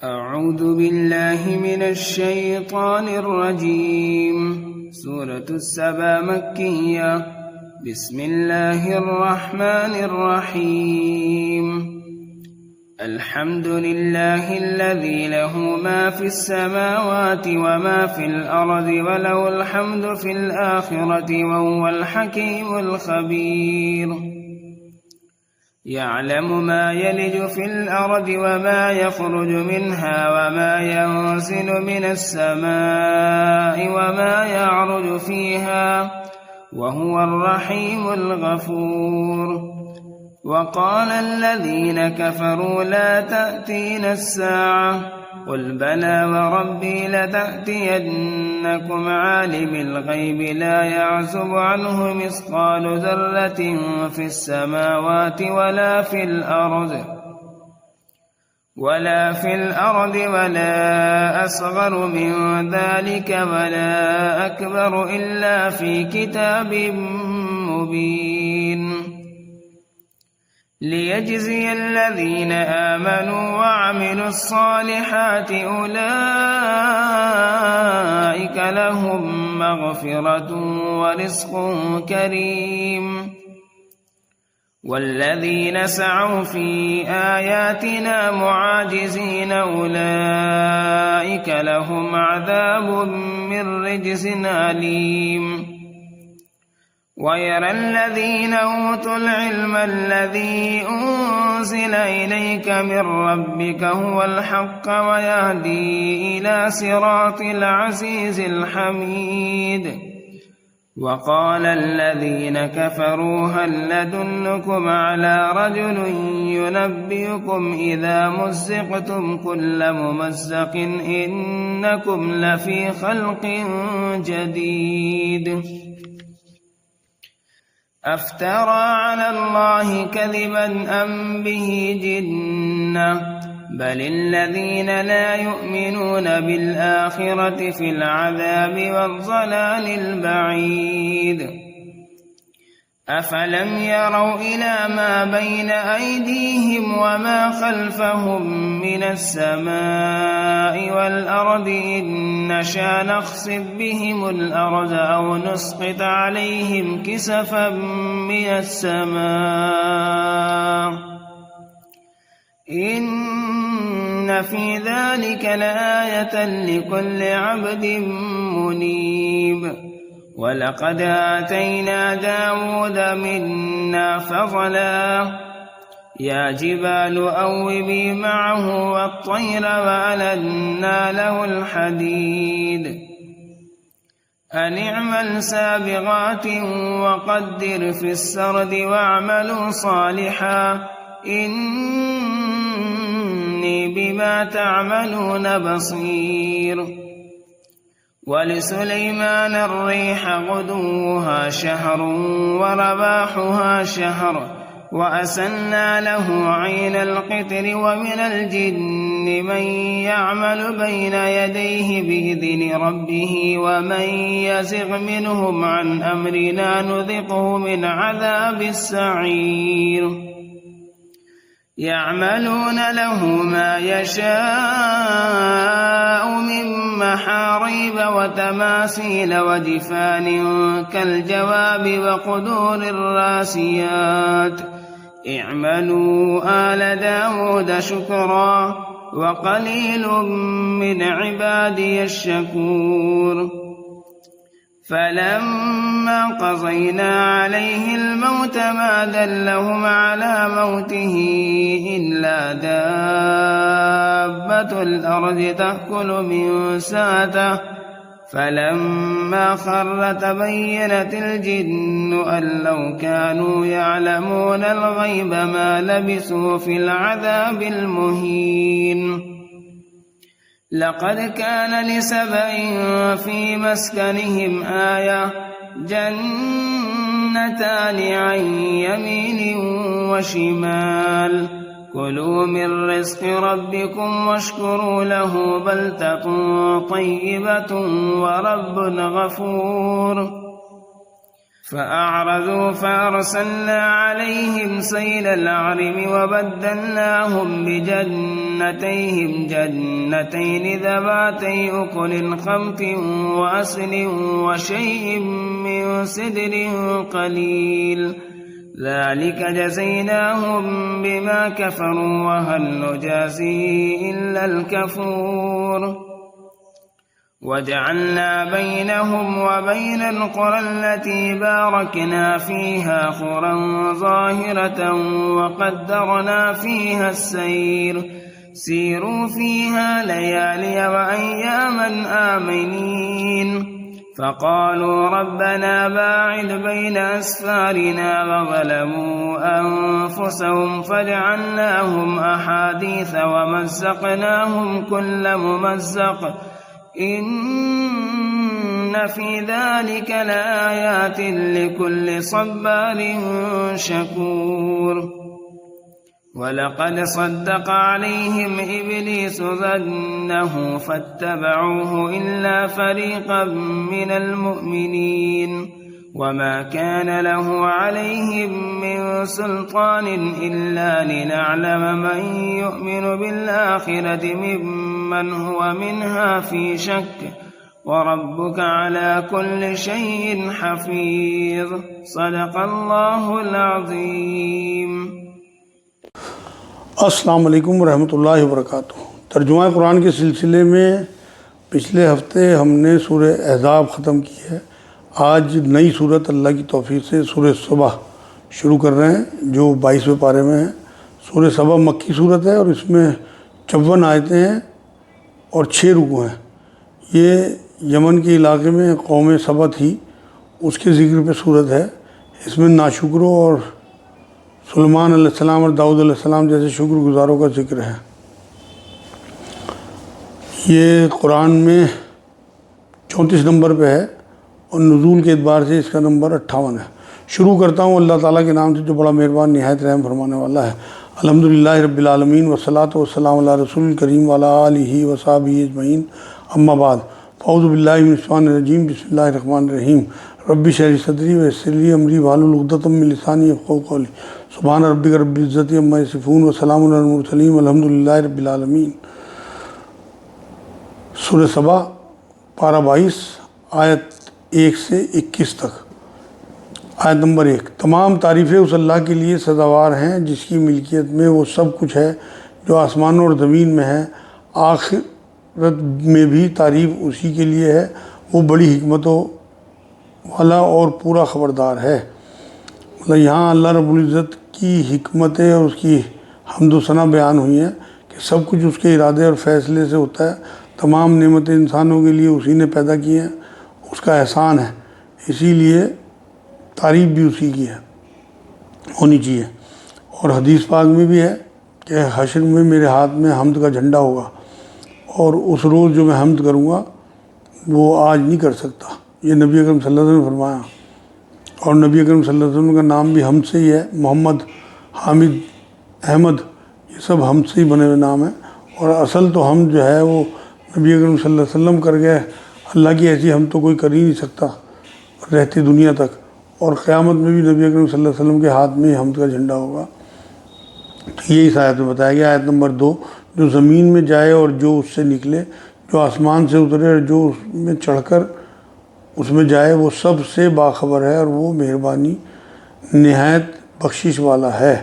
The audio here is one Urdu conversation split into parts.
أعوذ بالله من الشيطان الرجيم. سورة السبا مكية. بسم الله الرحمن الرحيم. الحمد لله الذي له ما في السماوات وما في الأرض وله الحمد في الآخرة وهو الحكيم الخبير. يعلم ما يلج في الأرض وما يخرج منها وما ينزل من السماء وما يعرج فيها وهو الرحيم الغفور. وقال الذين كفروا لا تأتينا الساعة قل بلى وربي لتأتينكم عالم الغيب لا يعزب عنه مثقال ذرة في السماوات ولا في الأرض ولا أصغر من ذلك ولا أكبر إلا في كتاب مبين. ليجزي الذين آمنوا وعملوا الصالحات أولئك لهم مغفرة ورزق كريم. والذين سعوا في آياتنا معاجزين أولئك لهم عذاب من رجز أليم. ويرى الذين أوتوا العلم الذي أنزل إليك من ربك هو الحق ويهدي إلى صراط العزيز الحميد. وقال الذين كفروا هل ندلكم على رجل ينبئكم إذا مزقتم كل ممزق إنكم لفي خلق جديد. أفترى على الله كذبا أم به جنة بل الذين لا يؤمنون بالآخرة في العذاب والضلال البعيد. أفلم يروا إلى ما بين أيديهم وما خلفهم من السماء والأرض إن نشأ نخسف بهم الأرض أو نسقط عليهم كسفا من السماء إن في ذلك لآية لكل عبد منيب. ولقد آتينا داود منا فضلا يا جبال أوبي معه والطير وألنا له الحديد أن اعمل سابغات وقدر في السرد واعملوا صالحا إني بما تعملون بصير. ولسليمان الريح غدوها شهر ورواحها شهر وأسلنا له عين القطر ومن الجن من يعمل بين يديه بإذن ربه ومن يزغ منهم عن أمرنا نذقه من عذاب السعير. يعملون له ما يشاء من محاريب وتماثيل وجفان كالجواب وقدور الراسيات اعملوا آل داود شكرا وقليل من عبادي الشكور. فلما قضينا عليه الموت ما دلهم على موته إلا دابة الأرض تأكل من ساته فلما خر تبينت الجن أن لو كانوا يعلمون الغيب ما لبثوا في العذاب المهين. لقد كان لسبإ في مسكنهم آية جنتان عن يمين وشمال كلوا من رزق ربكم واشكروا له بلدة طيبة ورب غفور. فأعرضوا فأرسلنا عليهم سيل العرم وبدلناهم بجنتيهم جنتين ذواتي أكل خمط وأصل وشيء من سدر قليل ذلك جزيناهم بما كفروا وهل نجازي إلا الكفور وجعلنا بينهم وبين القرى التي باركنا فيها قرى ظاهرة وقدرنا فيها السير سيروا فيها ليالي وأياما آمنين فقالوا ربنا باعد بين أسفارنا وظلموا أنفسهم فجعلناهم أحاديث ومزقناهم كل ممزق إن في ذلك لآيات لكل صبار شكور ولقد صدق عليهم إبليس ظنه فاتبعوه إلا فريقا من المؤمنين وما كان له عليهم من سلطان إلا لنعلم من يؤمن بالآخرة ممن هو منها في شك وربك على كل شيء حفيظ صدق الله العظيم. السلام علیکم ورحمۃ اللہ وبرکاتہ. ترجمہ قرآن کے سلسلے میں پچھلے ہفتے ہم نے سورہ احزاب ختم کی ہے. آج نئی صورت اللہ کی توفیق سے سورہ صبح شروع کر رہے ہیں جو 22ویں پارے میں ہے. سورہ صبح مکی صورت ہے اور اس میں 54 آیتیں ہیں اور 6 رکوع ہیں. یہ یمن کے علاقے میں قوم سبا تھی اس کے ذکر پہ صورت ہے. اس میں ناشکروں اور سلیمان علیہ السلام اور داؤد علیہ السلام جیسے شکر گزاروں کا ذکر ہے. یہ قرآن میں 34 نمبر پہ ہے اور نزول کے اعتبار سے اس کا نمبر 58 ہے. شروع کرتا ہوں اللہ تعالیٰ کے نام سے جو بڑا مہربان نہایت رحم فرمانے والا ہے. الحمدللہ رب العالمین والصلاۃ والسلام علی رسول الکریم وعلی آلہ وصحبہ اجمعین. اما بعد فاعوذ باللہ من الشیطان الرجیم. بسم اللہ الرحمن الرحیم. رب اشرح لی صدری ویسر لی امری واحلل عقدۃ من لسانی یفقہوا قولی. سبحان ربک رب العزۃ عما یصفون وسلام علی المرسلین والحمدللہ رب العالمین. سورہ صبا پارہ 22 آیت 1 سے 21 تک. آیت نمبر 1. تمام تعریفیں اس اللہ کے لیے سزاوار ہیں جس کی ملکیت میں وہ سب کچھ ہے جو آسمانوں اور زمین میں ہے. آخرت میں بھی تعریف اسی کے لیے ہے. وہ بڑی حکمتوں والا اور پورا خبردار ہے. مطلب یہاں اللہ رب العزت کی حکمتیں اور اس کی حمد و ثنا بیان ہوئی ہیں کہ سب کچھ اس کے ارادے اور فیصلے سے ہوتا ہے. تمام نعمتیں انسانوں کے لیے اسی نے پیدا کی ہیں. اس کا احسان ہے اسی لیے تعریف بھی اسی کی ہے ہونی چاہیے. اور حدیث پاک میں بھی ہے کہ حشر میں میرے ہاتھ میں حمد کا جھنڈا ہوگا اور اس روز جو میں حمد کروں گا وہ آج نہیں کر سکتا. یہ نبی اکرم صلی اللہ علیہ وسلم نے فرمایا. اور نبی اکرم صلی اللہ علیہ وسلم کا نام بھی حمد سے ہی ہے. محمد، حامد، احمد یہ سب حمد سے ہی بنے ہوئے نام ہیں. اور اصل تو حمد جو ہے وہ نبی اکرم صلی اللہ علیہ وسلم کر گئے. اللہ کی ایسی حمد تو کوئی کر ہی نہیں سکتا رہتی دنیا تک. اور قیامت میں بھی نبی اکرم صلی اللہ علیہ وسلم کے ہاتھ میں حمد کا جھنڈا ہوگا. تو یہی اس آیت میں بتایا گیا. آیت نمبر 2. جو زمین میں جائے اور جو اس سے نکلے، جو آسمان سے اترے اور جو اس میں چڑھ کر اس میں جائے، وہ سب سے باخبر ہے اور وہ مہربانی نہایت بخشش والا ہے.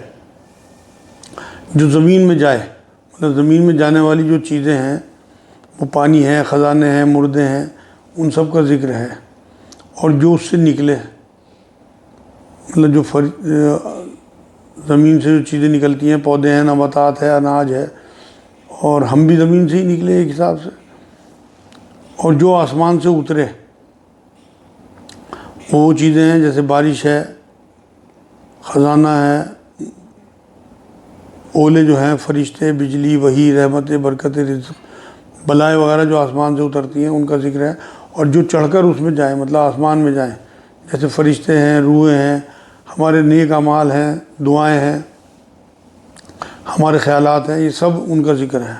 جو زمین میں جائے مطلب زمین میں جانے والی جو چیزیں ہیں وہ پانی ہے، خزانے ہیں، مردے ہیں، ان سب کا ذکر ہے. اور جو اس سے نکلے مطلب جو زمین سے جو چیزیں نکلتی ہیں، پودے ہیں، نباتات ہے، اناج ہے، اور ہم بھی زمین سے ہی نکلے ایک حساب سے. اور جو آسمان سے اترے وہ چیزیں ہیں جیسے بارش ہے، خزانہ ہے، اولے جو ہیں، فرشتے، بجلی، وحی، رحمت، برکت، رزق، بلائیں وغیرہ جو آسمان سے اترتی ہیں ان کا ذکر ہے. اور جو چڑھ کر اس میں جائیں مطلب آسمان میں جائیں جیسے فرشتے ہیں، روحیں ہیں، ہمارے نیک اعمال ہیں، دعائیں ہیں، ہمارے خیالات ہیں، یہ سب ان کا ذکر ہے.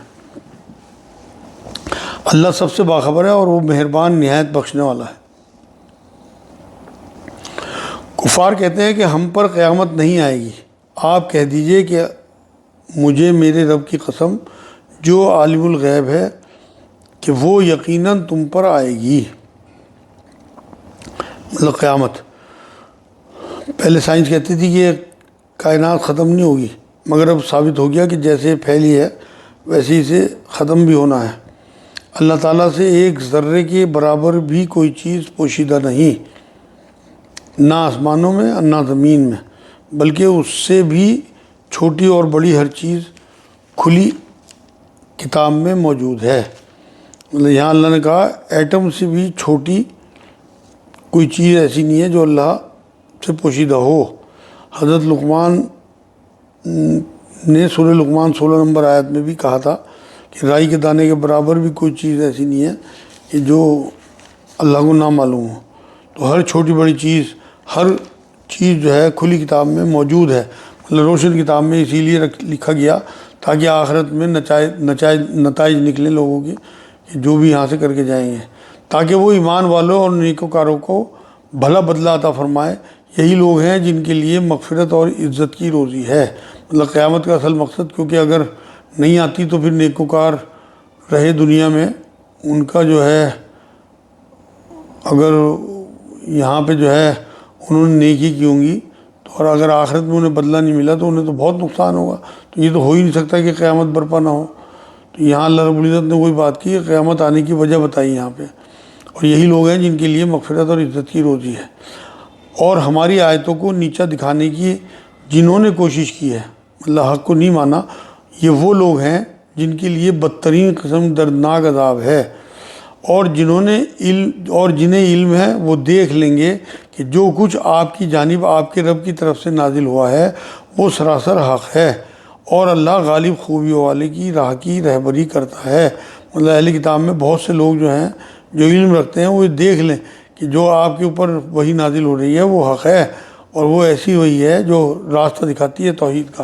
اللہ سب سے باخبر ہے اور وہ مہربان نہایت بخشنے والا ہے. کفار کہتے ہیں کہ ہم پر قیامت نہیں آئے گی۔ آپ کہہ دیجئے کہ مجھے میرے رب کی قسم جو عالم الغیب ہے کہ وہ یقیناً تم پر آئے گی، مطلب قیامت۔ پہلے سائنس کہتی تھی کہ کائنات ختم نہیں ہوگی، مگر اب ثابت ہو گیا کہ جیسے پھیلی ہے ویسے ہی سے ختم بھی ہونا ہے۔ اللہ تعالیٰ سے ایک ذرے کے برابر بھی کوئی چیز پوشیدہ نہیں، نہ آسمانوں میں نہ زمین میں، بلکہ اس سے بھی چھوٹی اور بڑی ہر چیز کھلی کتاب میں موجود ہے۔ مطلب یہاں اللہ نے کہا ایٹم سے بھی چھوٹی کوئی چیز ایسی نہیں ہے جو اللہ سے پوشیدہ ہو۔ حضرت لقمان نے سورہ لقمان 16 نمبر آیت میں بھی کہا تھا کہ رائی کے دانے کے برابر بھی کوئی چیز ایسی نہیں ہے کہ جو اللہ کو نہ معلوم ہو۔ تو ہر چھوٹی بڑی چیز، ہر چیز جو ہے کھلی کتاب میں موجود ہے، مطلب روشن کتاب میں اسی لیے لکھا گیا تاکہ آخرت میں نتائج نکلیں لوگوں کے کہ جو بھی یہاں سے کر کے جائیں گے، تاکہ وہ ایمان والوں اور نیکوکاروں کو بھلا بدلہ عطا فرمائے۔ یہی لوگ ہیں جن کے لیے مغفرت اور عزت کی روزی ہے۔ مطلب قیامت کا اصل مقصد، کیونکہ اگر نہیں آتی تو پھر نیکوکار رہے دنیا میں، ان کا جو ہے اگر یہاں پہ جو ہے انہوں نے نیکی کی ہوں گی تو، اور اگر آخرت میں انہیں بدلہ نہیں ملا تو انہیں تو بہت نقصان ہوگا۔ تو یہ تو ہو ہی نہیں سکتا کہ قیامت برپا نہ ہو۔ تو یہاں اللہ رب العزت نے وہی بات کی کہ قیامت آنے کی وجہ بتائی یہاں پہ، اور یہی لوگ ہیں جن کے لیے مغفرت اور عزت کی روزی ہے۔ اور ہماری آیتوں کو نیچا دکھانے کی جنہوں نے کوشش کی ہے، مطلب حق کو نہیں مانا، یہ وہ لوگ ہیں جن کے لیے بدترین قسم دردناک عذاب ہے۔ اور جنہیں علم ہے وہ دیکھ لیں گے کہ جو کچھ آپ کی جانب آپ کے رب کی طرف سے نازل ہوا ہے وہ سراسر حق ہے، اور اللہ غالب خوبیوں والے کی راہ کی رہبری کرتا ہے۔ مطلب اہل کتاب میں بہت سے لوگ جو ہیں جو علم رکھتے ہیں وہ دیکھ لیں کہ جو آپ کے اوپر وحی نازل ہو رہی ہے وہ حق ہے، اور وہ ایسی وحی ہے جو راستہ دکھاتی ہے توحید کا۔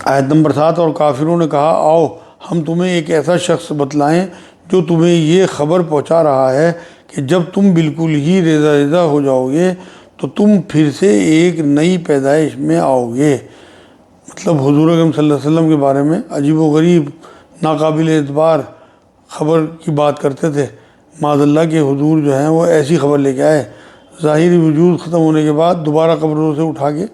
آیت نمبر 7، اور کافروں نے کہا آؤ ہم تمہیں ایک ایسا شخص بتلائیں جو تمہیں یہ خبر پہنچا رہا ہے کہ جب تم بالکل ہی ریزہ ریزہ ہو جاؤ گے تو تم پھر سے ایک نئی پیدائش میں آؤ گے۔ مطلب حضور اکرم صلی اللہ علیہ وسلم کے بارے میں عجیب و غریب ناقابل اعتبار خبر کی بات کرتے تھے۔ معاذ اللہ کے حضور جو ہیں وہ ایسی خبر لے کے آئے، ظاہری وجود ختم ہونے کے بعد دوبارہ قبروں سے اٹھا کے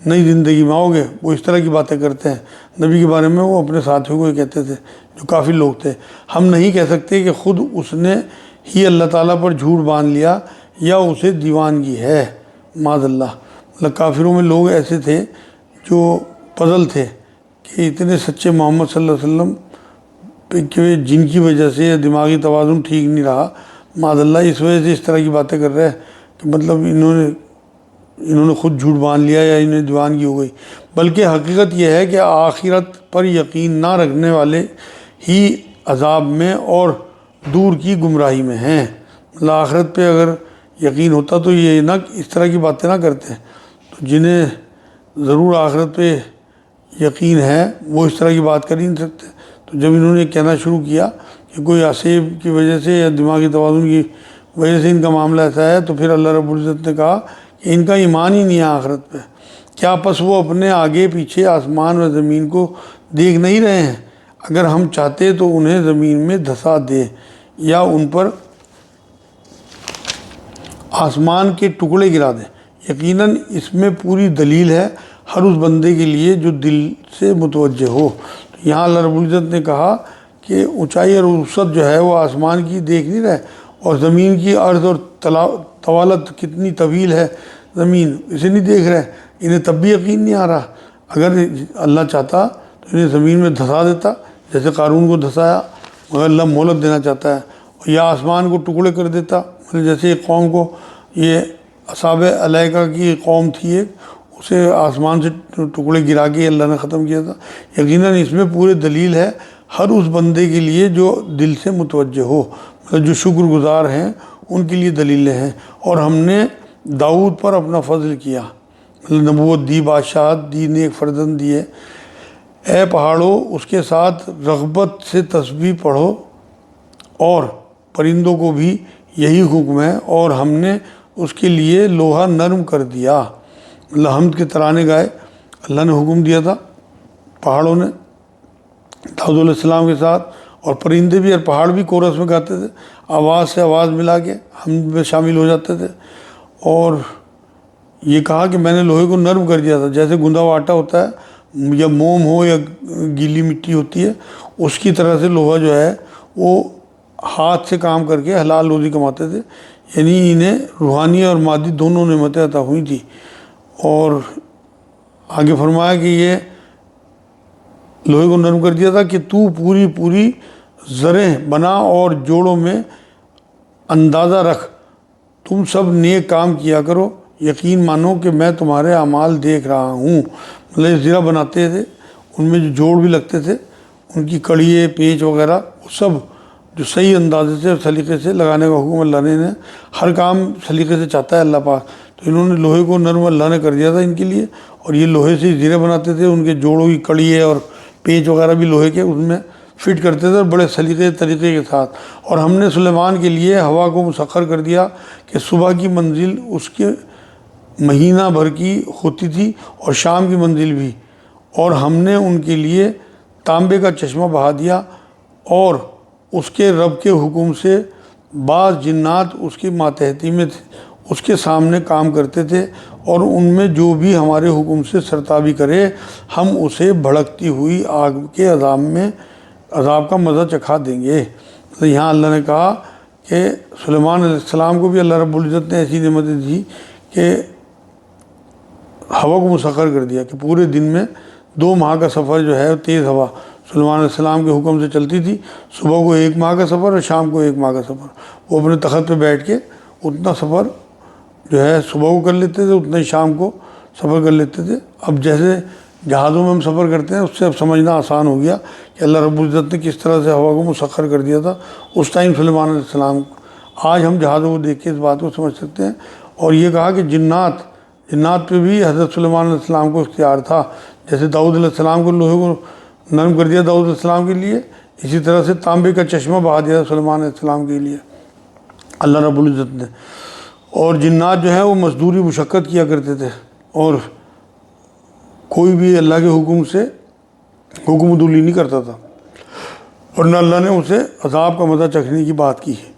نئی زندگی میں آؤ گے، وہ اس طرح کی باتیں کرتے ہیں۔ نبی کے بارے میں وہ اپنے ساتھیوں کو یہ کہتے تھے جو کافی لوگ تھے۔ ہم نہیں کہہ سکتے کہ خود اس نے ہی اللہ تعالیٰ پر جھوٹ باندھ لیا یا اسے دیوانگی ہے، معاذ اللہ۔ مطلب کافروں میں لوگ ایسے تھے جو پزل تھے کہ اتنے سچے محمد صلی اللہ علیہ وسلم کہ جن کی وجہ سے دماغی توازن ٹھیک نہیں رہا، معاذ اللہ اس وجہ سے اس طرح کی باتیں کر رہے ہیں کہ مطلب انہوں نے خود جھوٹ باندھ لیا یا انہیں دیوانگی ہو گئی۔ بلکہ حقیقت یہ ہے کہ آخرت پر یقین نہ رکھنے والے ہی عذاب میں اور دور کی گمراہی میں ہیں۔ مطلب آخرت پہ اگر یقین ہوتا تو یہ نہ اس طرح کی باتیں نہ کرتے۔ تو جنہیں ضرور آخرت پہ یقین ہے وہ اس طرح کی بات کر ہی نہیں سکتے۔ تو جب انہوں نے کہنا شروع کیا کہ کوئی عصیب کی وجہ سے یا دماغی توازن کی وجہ سے ان کا معاملہ ایسا ہے، تو پھر اللہ رب العزت نے کہا کہ ان کا ایمان ہی نہیں ہے آخرت پہ۔ کیا پس وہ اپنے آگے پیچھے آسمان و زمین کو دیکھ نہیں رہے ہیں؟ اگر ہم چاہتے تو انہیں زمین میں دھسا دے یا ان پر آسمان کے ٹکڑے گرا دیں۔ یقیناً اس میں پوری دلیل ہے ہر اس بندے کے لیے جو دل سے متوجہ ہو۔ تو یہاں اللہ رب العزت نے کہا کہ اونچائی اور وسعت جو ہے وہ آسمان کی دیکھ نہیں رہے، اور زمین کی عرض اور طوالت کتنی طویل ہے زمین، اسے نہیں دیکھ رہے، انہیں تب بھی یقین نہیں آ رہا۔ اگر اللہ چاہتا تو انہیں زمین میں دھسا دیتا جیسے قارون کو دھسایا، مگر اللہ مہلت دینا چاہتا ہے، یا آسمان کو ٹکڑے کر دیتا، جیسے ایک قوم کو یہ اصحاب الایکہ کی قوم تھی ایک، اسے آسمان سے ٹکڑے گرا کے اللہ نے ختم کیا تھا۔ یقیناً اس میں پورے دلیل ہے ہر اس بندے کے لیے جو دل سے متوجہ ہو، مطلب جو شکر گزار ہیں ان کے لیے دلیلیں ہیں۔ اور ہم نے داؤد پر اپنا فضل کیا، مطلب نبوت دی، بادشاہت دی، نیک فرزند دیے۔ اے پہاڑوں اس کے ساتھ رغبت سے تسبیح پڑھو، اور پرندوں کو بھی یہی حکم ہے، اور ہم نے اس کے لیے لوہا نرم کر دیا، مطلب حمد کے ترانے گائے، اللہ نے حکم دیا تھا پہاڑوں نے داؤد علیہ السلام کے ساتھ، اور پرندے بھی اور پہاڑ بھی کورس میں گاتے تھے، آواز سے آواز ملا کے حمد میں شامل ہو جاتے تھے۔ اور یہ کہا کہ میں نے لوہے کو نرم کر دیا تھا، جیسے گندا ہوا آٹا ہوتا ہے یا موم ہو یا گیلی مٹی ہوتی ہے، اس کی طرح سے لوہا جو ہے وہ ہاتھ سے کام کر کے حلال روزی کماتے تھے، یعنی انہیں روحانی اور مادی دونوں نعمتیں عطا ہوئی تھی۔ اور آگے فرمایا کہ یہ لوہے کو نرم کر دیا تھا کہ تو پوری زریں بنا اور جوڑوں میں اندازہ رکھ، تم سب نیک کام کیا کرو، یقین مانو کہ میں تمہارے اعمال دیکھ رہا ہوں۔ مطلب زرہ بناتے تھے، ان میں جو جوڑ بھی لگتے تھے، ان کی کڑیے پیچ وغیرہ وہ سب جو صحیح اندازے سے اور سلیقے سے لگانے کا حکم اللہ نے ہر کام سلیقے سے چاہتا ہے اللہ پاک، تو انہوں نے لوہے کو نرم اللہ نے کر دیا تھا ان کے لیے، اور یہ لوہے سے زرہ بناتے تھے، ان کے جوڑوں کی کڑیے اور پیچ وغیرہ بھی لوہے کے اس میں فٹ کرتے تھے بڑے سلیقے طریقے کے ساتھ۔ اور ہم نے سلیمان کے لیے ہوا کو مسخر کر دیا کہ صبح کی منزل اس کے مہینہ بھر کی ہوتی تھی اور شام کی منزل بھی، اور ہم نے ان کے لیے تانبے کا چشمہ بہا دیا، اور اس کے رب کے حکم سے بعض جنات اس کی ماتحتی میں تھے، اس کے سامنے کام کرتے تھے، اور ان میں جو بھی ہمارے حکم سے سرتابی کرے ہم اسے بھڑکتی ہوئی آگ کے عذاب کا مزہ چکھا دیں گے۔ تو یہاں اللہ نے کہا کہ سلیمان علیہ السلام کو بھی اللہ رب العزت نے ایسی نعمتیں دی کہ ہوا کو مسخر کر دیا کہ پورے دن میں 2 ماہ کا سفر جو ہے تیز ہوا سلیمان علیہ السلام کے حکم سے چلتی تھی، صبح کو 1 ماہ کا سفر اور شام کو 1 ماہ کا سفر۔ وہ اپنے تخت پہ بیٹھ کے اتنا سفر جو ہے صبح کو کر لیتے تھے، اتنا ہی شام کو سفر کر لیتے تھے۔ اب جیسے جہازوں میں ہم سفر کرتے ہیں، اس سے اب سمجھنا آسان ہو گیا کہ اللہ رب العزت نے کس طرح سے ہوا کو مسخر کر دیا تھا اس ٹائم سلیمان علیہ السلام کو۔ آج ہم جہازوں کو دیکھ کے اس بات کو سمجھ سکتے ہیں۔ اور یہ کہا کہ جنات پہ بھی حضرت سلیمان علیہ السلام کو اختیار تھا، جیسے داؤد علیہ السلام کو لوہے کو نرم کر دیا داؤد علیہ السلام کے لیے، اسی طرح سے تانبے کا چشمہ بہا دیا سلیمان علیہ السلام کے لیے اللہ رب العزت نے۔ اور جنات جو ہے وہ مزدوری مشقت کیا کرتے تھے، اور کوئی بھی اللہ کے حکم سے حکم عدولی نہیں کرتا تھا، ورنہ اللہ نے اسے عذاب کا مزہ چکھنے کی بات کی ہے۔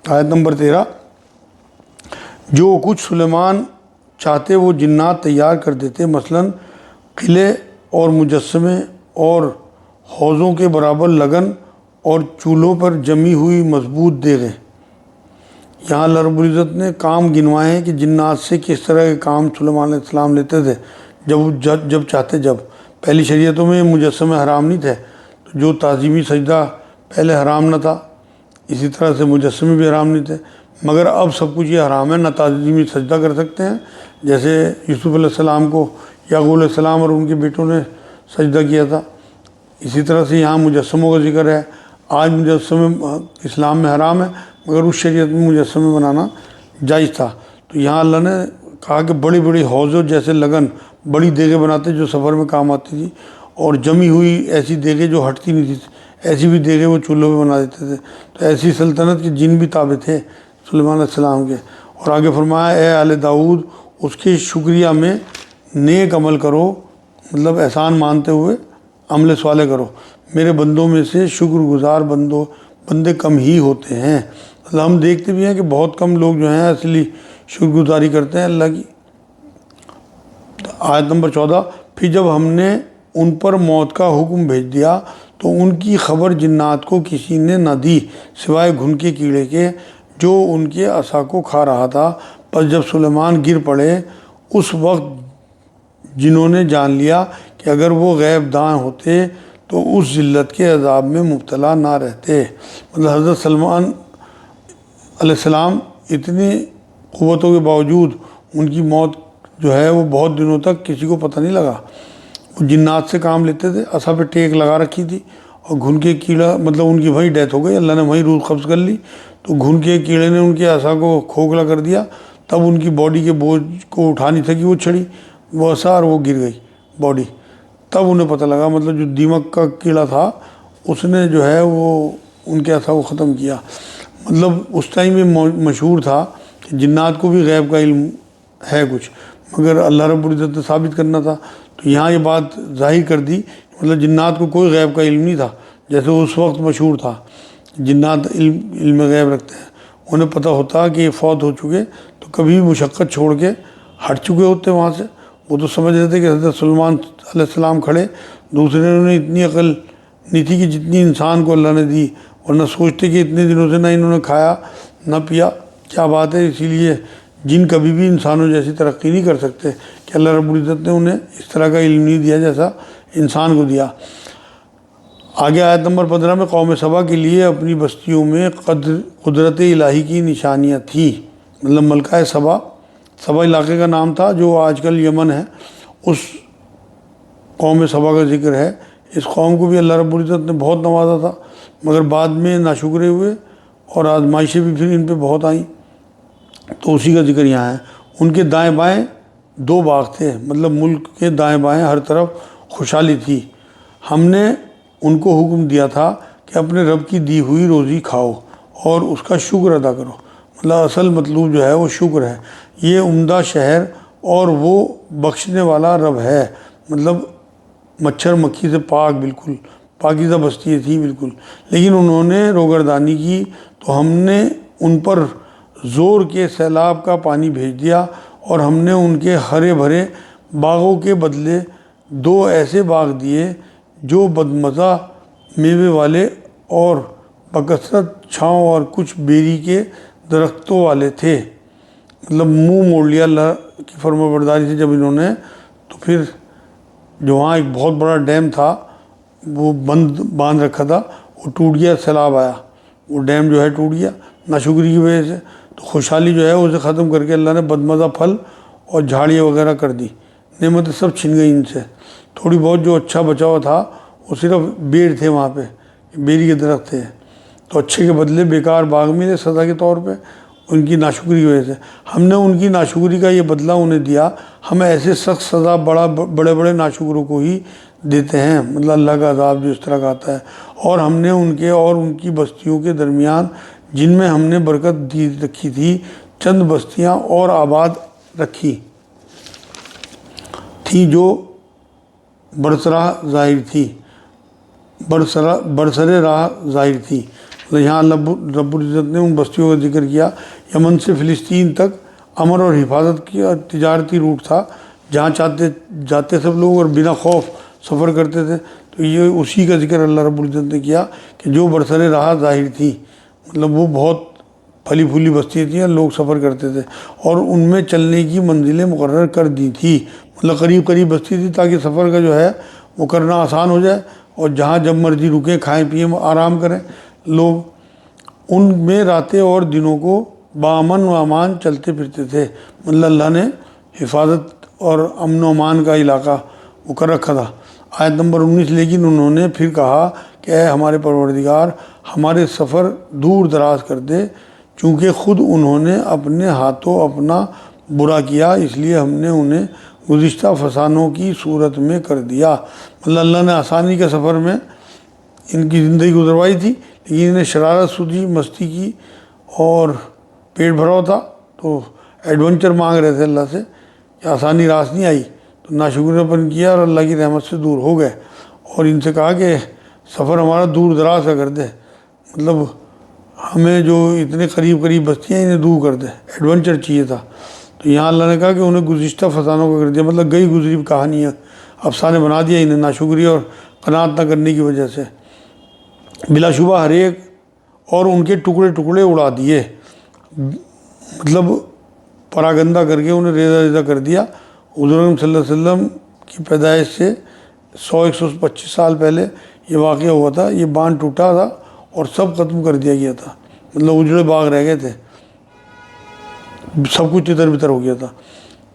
آیت نمبر 13، جو کچھ سلیمان چاہتے وہ جنات تیار کر دیتے، مثلاً قلعے اور مجسمے اور حوضوں کے برابر لگن اور چولہوں پر جمی ہوئی مضبوط دیگیں۔ یہاں اللہ رب العزت نے کام گنوائے ہیں کہ جنات سے کس طرح کے کام سلیمان علیہ السلام لیتے تھے جب چاہتے۔ پہلی شریعتوں میں مجسمے حرام نہیں تھے، تو جو تعظیمی سجدہ پہلے حرام نہ تھا، اسی طرح سے مجسمے بھی حرام نہیں تھے، مگر اب سب کچھ یہ حرام ہے، نہ تعظیمی سجدہ کر سکتے ہیں، جیسے یوسف علیہ السلام کو یعقوب علیہ السلام اور ان کے بیٹوں نے سجدہ کیا تھا، اسی طرح سے یہاں مجسموں کا ذکر ہے۔ آج مجسمے اسلام میں حرام ہے، مگر اس شریعت میں مجسمے بنانا جائز تھا۔ تو یہاں اللہ نے کہا کہ بڑی بڑی حوضوں جیسے لگن، بڑی دیگیں بناتے جو سفر میں کام آتی تھی، اور جمی ہوئی ایسی دیگیں جو ہٹتی نہیں تھی، ایسی بھی دیگیں وہ چولہوں پہ بنا دیتے تھے۔ تو ایسی سلطنت کے جن بھی تابع تھے سلیمان علیہ السلام کے۔ اور آگے فرمایا، اے آل داؤد اس کے شکریہ میں نیک عمل کرو، مطلب احسان مانتے ہوئے عمل صالح کرو، میرے بندوں میں سے شکر گزار بندے کم ہی ہوتے ہیں۔ مطلب ہم دیکھتے بھی ہیں کہ بہت کم لوگ جو ہیں اصلی شکر گزاری کرتے ہیں اللہ کی۔ آیت نمبر 14، پھر جب ہم نے ان پر موت کا حکم بھیج دیا تو ان کی خبر جنات کو کسی نے نہ دی سوائے گھن کے کیڑے کے جو ان کے عصا کو کھا رہا تھا۔ پس جب سلیمان گر پڑے اس وقت جنہوں نے جان لیا کہ اگر وہ غیب داں ہوتے تو اس ذلت کے عذاب میں مبتلا نہ رہتے۔ مطلب حضرت سلیمان علیہ السلام اتنی قوتوں کے باوجود ان کی موت جو ہے وہ بہت دنوں تک کسی کو پتہ نہیں لگا۔ وہ جنات سے کام لیتے تھے، عصا پہ ٹیک لگا رکھی تھی، اور گھن کے کیڑا مطلب ان کی وہیں ڈیتھ ہو گئی، اللہ نے وہیں روح قبض کر لی۔ تو گھن کے کیڑے نے ان کے عصا کو کھوکھلا کر دیا، تب ان کی باڈی کے بوجھ کو اٹھا نہیں سکی، وہ چھڑی وہ عصا اور وہ گر گئی باڈی۔ تب انہیں پتہ لگا، مطلب جو دیمک کا کیڑا تھا اس نے جو ہے وہ ان کے عصا کو ختم کیا۔ مطلب اس ٹائم یہ مشہور تھا کہ جنات کو بھی غیب کا علم ہے کچھ، مگر اللہ رب العزت نے ثابت کرنا تھا، تو یہاں یہ بات ظاہر کر دی، مطلب جنات کو کوئی غیب کا علم نہیں تھا، جیسے اس وقت مشہور تھا جنات علم غیب رکھتے ہیں، انہیں پتہ ہوتا کہ یہ فوت ہو چکے تو کبھی مشقت چھوڑ کے ہٹ چکے ہوتے وہاں سے، وہ تو سمجھ رہے تھے کہ حضرت سلیمان علیہ السلام کھڑے، دوسرے نے اتنی عقل نہیں تھی کہ جتنی انسان کو اللہ نے دی، ورنہ سوچتے کہ اتنے دنوں سے نہ انہوں نے کھایا نہ پیا، کیا بات ہے۔ اسی لیے جن کبھی بھی انسانوں جیسی ترقی نہیں کر سکتے کہ اللہ رب العزت نے انہیں اس طرح کا علم نہیں دیا جیسا انسان کو دیا۔ آگے آیت نمبر 15 میں قوم سبا کے لیے اپنی بستیوں میں قدرت الہی کی نشانیاں تھیں، مطلب ملکہ سبا علاقے کا نام تھا جو آج کل یمن ہے، اس قوم سبا کا ذکر ہے۔ اس قوم کو بھی اللہ رب العزت نے بہت نوازا تھا، مگر بعد میں ناشکرے ہوئے اور آزمائشیں بھی پھر ان پہ بہت آئیں، تو اسی کا ذکر یہاں ہے۔ ان کے دائیں بائیں 2 باغ تھے، مطلب ملک کے دائیں بائیں ہر طرف خوشحالی تھی۔ ہم نے ان کو حکم دیا تھا کہ اپنے رب کی دی ہوئی روزی کھاؤ اور اس کا شکر ادا کرو، مطلب اصل مطلوب جو ہے وہ شکر ہے۔ یہ عمدہ شہر اور وہ بخشنے والا رب ہے، مطلب مچھر مکھی سے پاک، بالکل پاکیزہ بستی تھی بالکل، لیکن انہوں نے روگردانی کی تو ہم نے ان پر زور کے سیلاب کا پانی بھیج دیا، اور ہم نے ان کے ہرے بھرے باغوں کے بدلے 2 ایسے باغ دیے جو بدمزہ میوے والے اور بکثرت چھاؤں اور کچھ بیری کے درختوں والے تھے۔ مطلب منہ موڑ لیا اللہ کی فرما برداری سے جب انہوں نے، تو پھر جو وہاں ایک بہت بڑا ڈیم تھا وہ باندھ رکھا تھا، وہ ٹوٹ گیا، سیلاب آیا، وہ ڈیم جو ہے ٹوٹ گیا ناشکری کی وجہ سے، تو خوشحالی جو ہے اسے ختم کر کے اللہ نے بدمزہ پھل اور جھاڑیاں وغیرہ کر دی، نعمتیں سب چھن گئی ان سے۔ تھوڑی بہت جو اچھا بچا ہوا تھا وہ صرف بیڑ تھے، وہاں پہ بیری کے درخت تھے، تو اچھے کے بدلے بیکار باغ ملے سزا کے طور پہ ان کی ناشکری کی وجہ سے۔ ہم نے ان کی ناشکری کا یہ بدلہ انہیں دیا، ہم ایسے سخت سزا بڑے بڑے ناشکروں کو ہی دیتے ہیں، مطلب اللہ کا عذاب جو اس طرح کا آتا ہے۔ اور ہم نے ان کے اور ان کی بستیوں کے درمیان جن میں ہم نے برکت دی رکھی تھی چند بستیاں اور آباد رکھی تھی جو برسر راہ ظاہر تھی۔ یہاں رب العزت نے ان بستیوں کا ذکر کیا۔ یمن سے فلسطین تک امن اور حفاظت کی تجارتی روٹ تھا، جہاں جاتے سب لوگ اور بنا خوف سفر کرتے تھے، تو یہ اسی کا ذکر اللہ رب العزت نے کیا کہ جو برسر راہ ظاہر تھی، مطلب وہ بہت پھلی پھولی بستیاں تھیں اور لوگ سفر کرتے تھے، اور ان میں چلنے کی منزلیں مقرر کر دی تھی، مطلب قریب قریب بستی تھی تاکہ سفر کا جو ہے وہ کرنا آسان ہو جائے، اور جہاں جب مرضی رکیں، کھائیں پئیں، آرام کریں لوگ۔ ان میں راتیں اور دنوں کو بامن و امان چلتے پھرتے تھے، مطلب اللہ نے حفاظت اور امن و امان کا علاقہ وہ کر رکھا تھا۔ آیت نمبر 19، لیکن انہوں نے پھر کہا کہ اے ہمارے پروردگار، ہمارے سفر دور دراز کر دے، چونکہ خود انہوں نے اپنے ہاتھوں اپنا برا کیا، اس لیے ہم نے انہیں گزشتہ فسانوں کی صورت میں کر دیا۔ مطلب اللہ نے آسانی کے سفر میں ان کی زندگی گزروائی تھی، لیکن انہیں شرارت سودی، مستی کی اور پیٹ بھرا تھا، تو ایڈونچر مانگ رہے تھے اللہ سے کہ آسانی راس نہیں آئی، تو ناشکری پن کیا اور اللہ کی رحمت سے دور ہو گئے، اور ان سے کہا کہ سفر ہمارا دور دراز کا کر دے، مطلب ہمیں جو اتنے قریب قریب بستیاں انہیں دور کر دے، ایڈونچر چاہیے تھا۔ تو یہاں اللہ نے کہا کہ انہیں گزشتہ فسانوں کا کر دیا، مطلب گئی گزری کہانیاں افسانے بنا دیا انہیں ناشکری اور قناعت نہ کرنے کی وجہ سے۔ بلا شبہ ہر ایک اور ان کے ٹکڑے ٹکڑے اڑا دیے، مطلب پراگندہ کر کے انہیں ریزہ ریزہ کر دیا۔ حضور صلی اللہ علیہ وسلم کی پیدائش سے 125 سال پہلے یہ واقعہ ہوا تھا، یہ باندھ ٹوٹا تھا اور سب ختم کر دیا گیا تھا، مطلب اجڑے باغ رہ گئے تھے، سب کچھ تتر بتر ہو گیا تھا۔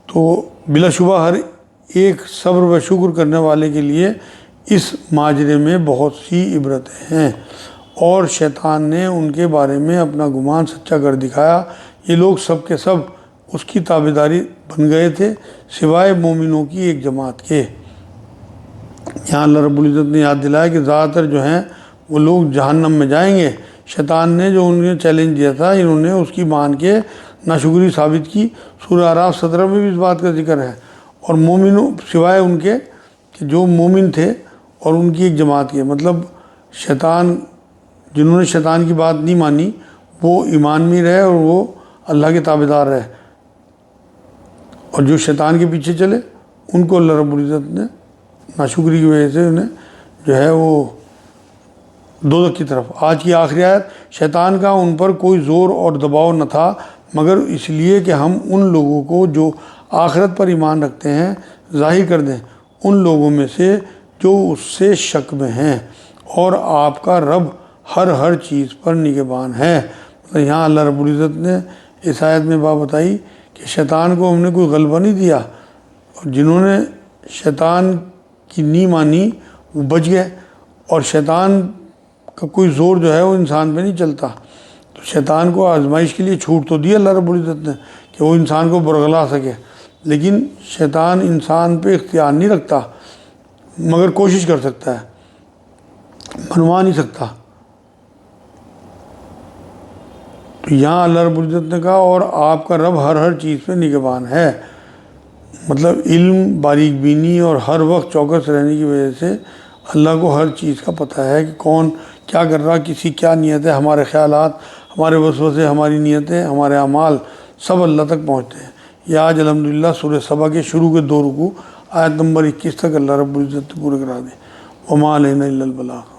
تو بلا شبہ ہر ایک صبر و شکر کرنے والے کے لیے اس ماجرے میں بہت سی عبرتیں ہیں، اور شیطان نے ان کے بارے میں اپنا گمان سچا کر دکھایا، یہ لوگ سب کے سب اس کی تابعداری بن گئے تھے سوائے مومنوں کی ایک جماعت کے۔ یہاں اللہ رب العزت نے یاد دلایا کہ زیادہ تر جو ہیں وہ لوگ جہنم میں جائیں گے۔ شیطان نے جو انہیں چیلنج دیا تھا، انہوں نے اس کی مان کے ناشکری ثابت کی۔ سورہ اعراف 17 میں بھی اس بات کا ذکر ہے۔ اور مومنوں سوائے ان کے کہ جو مومن تھے اور ان کی ایک جماعت کے، مطلب شیطان، جنہوں نے شیطان کی بات نہیں مانی وہ ایمان میں رہے اور وہ اللہ کے تابعدار رہے، اور جو شیطان کے پیچھے چلے ان کو اللہ رب العزت نے ناشکری کی وجہ سے انہیں جو ہے وہ دوزخ کی طرف۔ آج کی آخری آیت، شیطان کا ان پر کوئی زور اور دباؤ نہ تھا مگر اس لیے کہ ہم ان لوگوں کو جو آخرت پر ایمان رکھتے ہیں ظاہر کر دیں، ان لوگوں میں سے جو اس سے شک میں ہیں، اور آپ کا رب ہر چیز پر نگہبان ہے۔ مطلب یہاں اللہ رب العزت نے اس آیت میں بات بتائی کہ شیطان کو ہم نے کوئی غلبہ نہیں دیا، اور جنہوں نے شیطان کی نہیں مانی وہ بچ گئے، اور شیطان کا کوئی زور جو ہے وہ انسان پہ نہیں چلتا۔ تو شیطان کو آزمائش کے لیے چھوٹ تو دی اللہ رب العزت نے کہ وہ انسان کو برگلا سکے، لیکن شیطان انسان پہ اختیار نہیں رکھتا، مگر کوشش کر سکتا ہے، منوا نہیں سکتا۔ تو یہاں اللہ رب العزت نے کہا اور آپ کا رب ہر چیز پہ نگہبان ہے، مطلب علم، باریک بینی اور ہر وقت چوکس رہنے کی وجہ سے اللہ کو ہر چیز کا پتہ ہے کہ کون کیا کر رہا، کسی کیا نیت ہے، ہمارے خیالات، ہمارے وسوسے، ہماری نیتیں، ہمارے اعمال سب اللہ تک پہنچتے ہیں۔ یہ آج الحمدللہ سورہ سبا کے شروع کے 2 رکوع آیت نمبر 21 تک اللہ رب العزت پورے کرا دیں۔ وما علینا الا البلاغ۔